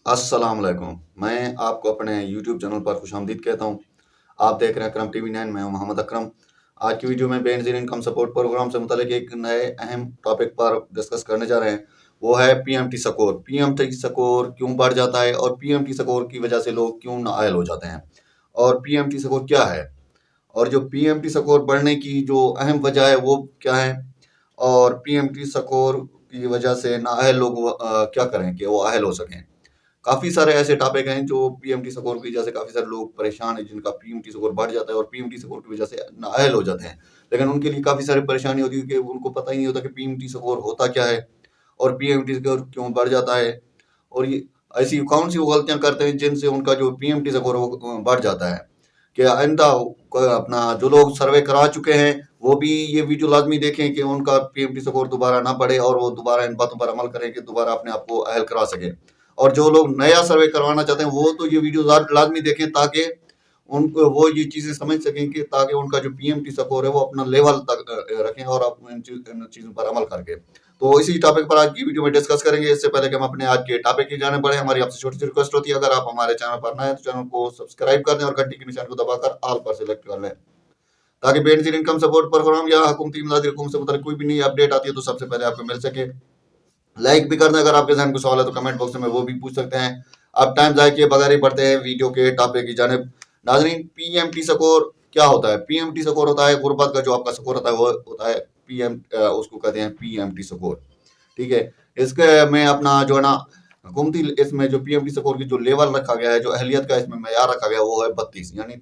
अस्सलाम वालेकुम। मैं आपको अपने यूट्यूब चैनल पर खुशामदीद कहता हूँ। आप देख रहे हैं अकरम टीवी 9, मैं हूँ मोहम्मद अकरम। आज की वीडियो में बेनज़ीर इनकम सपोर्ट प्रोग्राम से मुतालिक एक नए अहम टॉपिक पर डिस्कस करने जा रहे हैं। वो है पीएमटी स्कोर। पीएमटी स्कोर क्यों बढ़ जाता है और पीएमटी स्कोर की वजह से लोग क्यों नाअहल हो जाते हैं और पीएमटी स्कोर क्या है और जो पीएमटी स्कोर बढ़ने की जो अहम वजह है वो क्या है और पीएमटी स्कोर की वजह से नाअहल लोग क्या करें कि वो अहल हो सकें। काफ़ी सारे ऐसे टॉपिक हैं जो पीएमटी स्कोर की वजह से काफ़ी सारे लोग परेशान हैं, जिनका पीएमटी स्कोर बढ़ जाता है और पीएमटी स्कोर की वजह से नाअहल हो जाते हैं। लेकिन उनके लिए काफ़ी सारी परेशानी होती है कि उनको पता ही नहीं होता कि पीएमटी स्कोर होता क्या है और पीएमटी स्कोर क्यों बढ़ जाता है और ये ऐसी कौन सी वो गलतियाँ करते हैं जिनसे उनका जो पीएमटी स्कोर है वो बढ़ जाता है। कि आइंदा अपना जो लोग सर्वे करा चुके हैं वो भी ये वीडियो लाजमी देखें कि उनका पीएमटी स्कोर दोबारा ना बढ़े और वो दोबारा इन बातों पर अमल करें कि दोबारा अपने आप को अहल करा सके। और जो लोग नया सर्वे करवाना चाहते हैं वो तो ये वीडियो लाजमी देखें ताकि उनको वो ये चीज़ें समझ सकें कि ताकि उनका जो पीएमटी स्कोर है वो अपना लेवल तक रखें और आप इन चीज़ों पर अमल करके। तो इसी टॉपिक पर आज की वीडियो में डिस्कस करेंगे। इससे पहले कि हम अपने आज के टॉपिक की जाने बढ़े, हमारी आपसे छोटी सी रिक्वेस्ट होती है, अगर आप हमारे चैनल पर नए हैं तो चैनल को सब्सक्राइब कर दें और घंटी के निशान को दबाकर ऑल पर सिलेक्ट कर लें ताकि बेनज़ीर इनकम सपोर्ट प्रोग्राम या हुकूमती इमदादी रकूम से मुताल्लिक कोई भी नई अपडेट आती है तो सबसे पहले आपको मिल सके। लाइक भी कर दें, अगर आपके जहन को सवाल है तो कमेंट बॉक्स में वो भी पूछ सकते हैं। अब टाइम ज़ाया किए बगैर ही बढ़ते हैं वीडियो के टॉपिक की जानिब। नाज़रीन, पीएमटी स्कोर क्या होता है? पीएमटी स्कोर होता है गुर्बत का जो आपका स्कोर होता है वो होता है उसको कहते हैं पीएमटी स्कोर। ठीक है, इसके में अपना जो है ना हुकूमती इसमें जो पीएमटी स्कोर की जो लेवल रखा गया है, जो अहलियत का इसमें मेयार रखा गया है वो है 32 यानी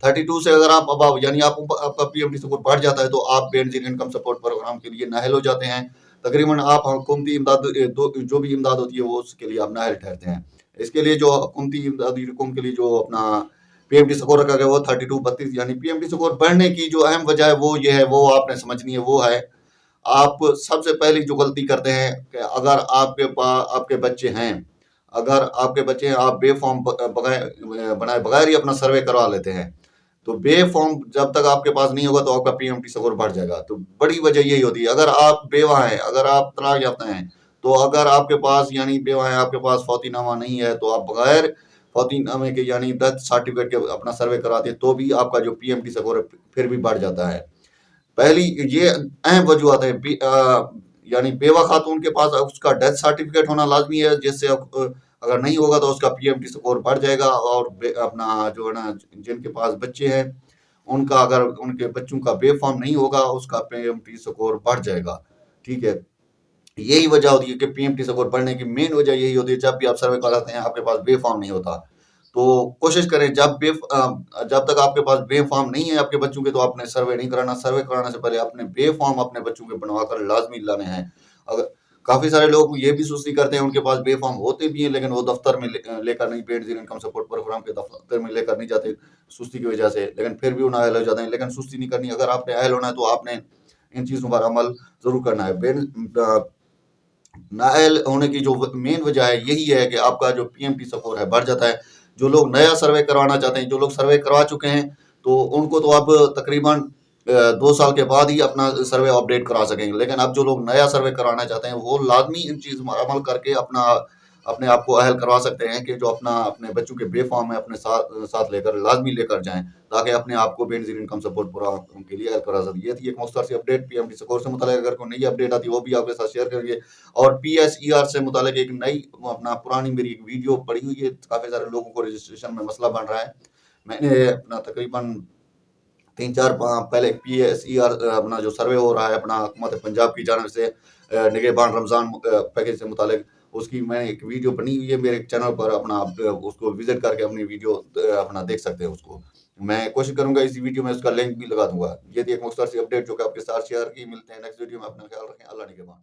32 से अगर आप अब यानी आपका पीएमटी स्कोर बढ़ जाता है तो आप बेनज़ीर इनकम सपोर्ट प्रोग्राम के लिए नाअहल हो जाते हैं। तकरीबन आप हुकूमती इमदाद जो भी इमदाद होती है वो उसके लिए आप नाअहल ठहरते हैं। इसके लिए जो हुकूमती इमदादी रकूम के लिए जो अपना पीएमटी स्कोर रखा गया वो 32 यानी पीएमटी स्कोर बढ़ने की जो अहम वजह है वो ये है, वो आपने समझनी है। वो है, आप सबसे पहली जो गलती करते हैं कि अगर आपके पास आपके बच्चे हैं, अगर आपके बच्चे हैं, आप बेफॉर्म बनाए बगैर ही अपना सर्वे करवा लेते हैं। तो बे फॉर्म जब तक आपके पास नहीं होगा तो आपका पीएमटी स्कोर बढ़ जाएगा। तो बड़ी वजह यही होती है। अगर आप बेवा हैं, अगर आप तलाक याफ्ता हैं, तो अगर आपके पास यानी बेवा है, आपके पास फौतीनामा नहीं है, तो आप बगैर फौतीनामे के यानी डेथ सर्टिफिकेट के अपना सर्वे कराते हैं तो भी आपका जो पीएमटी स्कोर है फिर भी बढ़ जाता है। पहली ये अहम वजूहत है, यानी बेवा खातून के पास उसका डेथ सर्टिफिकेट होना लाजमी है, जिससे अगर नहीं होगा तो उसका पीएमटी स्कोर बढ़ जाएगा। और अपना जो है ना जिनके पास बच्चे हैं उनका अगर उनके बच्चों का बेफॉर्म नहीं होगा उसका पीएमटी स्कोर बढ़ जाएगा। ठीक है, यही वजह होती है कि पीएमटी स्कोर बढ़ने की मेन वजह यही होती है। जब भी आप सर्वे कराते हैं आपके पास बेफॉर्म नहीं होता तो कोशिश करें जब तक आपके पास बेफॉर्म नहीं है आपके बच्चों के तो आपने सर्वे नहीं कराना। सर्वे कराने से पहले अपने बेफॉर्म अपने बच्चों के बनवा कर लाजमी लाने हैं। अगर काफ़ी सारे लोग ये भी सुस्ती करते हैं, उनके पास बेफॉर्म होते भी हैं लेकिन वो दफ्तर में लेकर नहीं, बेनज़ीर इनकम सपोर्ट प्रोग्राम के दफ्तर में लेकर नहीं जाते सुस्ती की वजह से, लेकिन फिर भी वो नाअहल हो जाते हैं। लेकिन सुस्ती नहीं करनी, अगर आपने अहल होना है तो आपने इन चीज़ों पर अमल ज़रूर करना है। नाअहल होने की जो मेन वजह है यही है कि आपका जो पीएमटी स्कोर है बढ़ जाता है। जो लोग नया सर्वे करवाना चाहते हैं, जो लोग सर्वे करवा चुके हैं, तो उनको तो अब तकरीबन 2 साल के बाद ही अपना सर्वे अपडेट करा सकेंगे। लेकिन अब जो लोग नया सर्वे कराना चाहते हैं वो लाजमी इन चीज़ पर अमल करके अपने आप को अहल करवा सकते हैं कि जो अपने बच्चों के बेफॉर्म है अपने साथ लेकर लाजमी लेकर जाएं ताकि अपने आप को बेनज़ीर इनकम सपोर्ट प्रोग्राम के लिए अहल करा सकें। ये थी एक मुख्तसर सी अपडेट पीएमटी स्कोर से मुताल्लिक। अगर कोई नई अपडेट आती है वो भी आपके साथ शेयर करेंगे। और पीएसईआर से मुताल्लिक एक नई अपना पुरानी मेरी एक वीडियो पड़ी हुई है, काफ़ी सारे लोगों को रजिस्ट्रेशन में मसला बन रहा है। मैंने अपना तकरीबन 3-4 पहले पीएसईआर अपना जो सर्वे हो रहा है अपना हुकूमत पंजाब की जानिब से निगहबान रमज़ान पैकेज से मुताल्लिक, उसकी मैंने एक वीडियो बनी हुई है मेरे चैनल पर। अपना आप उसको विजिट करके अपनी वीडियो अपना देख सकते हैं उसको। मैं कोशिश करूंगा इसी वीडियो में उसका लिंक भी लगा दूंगा। ये थी एक मुख्तसर सी अपडेट जो कि आपके साथ शेयर की। मिलते हैं नेक्स्ट वीडियो में, अपना ख्याल रखें। अल्लाह निगहबान।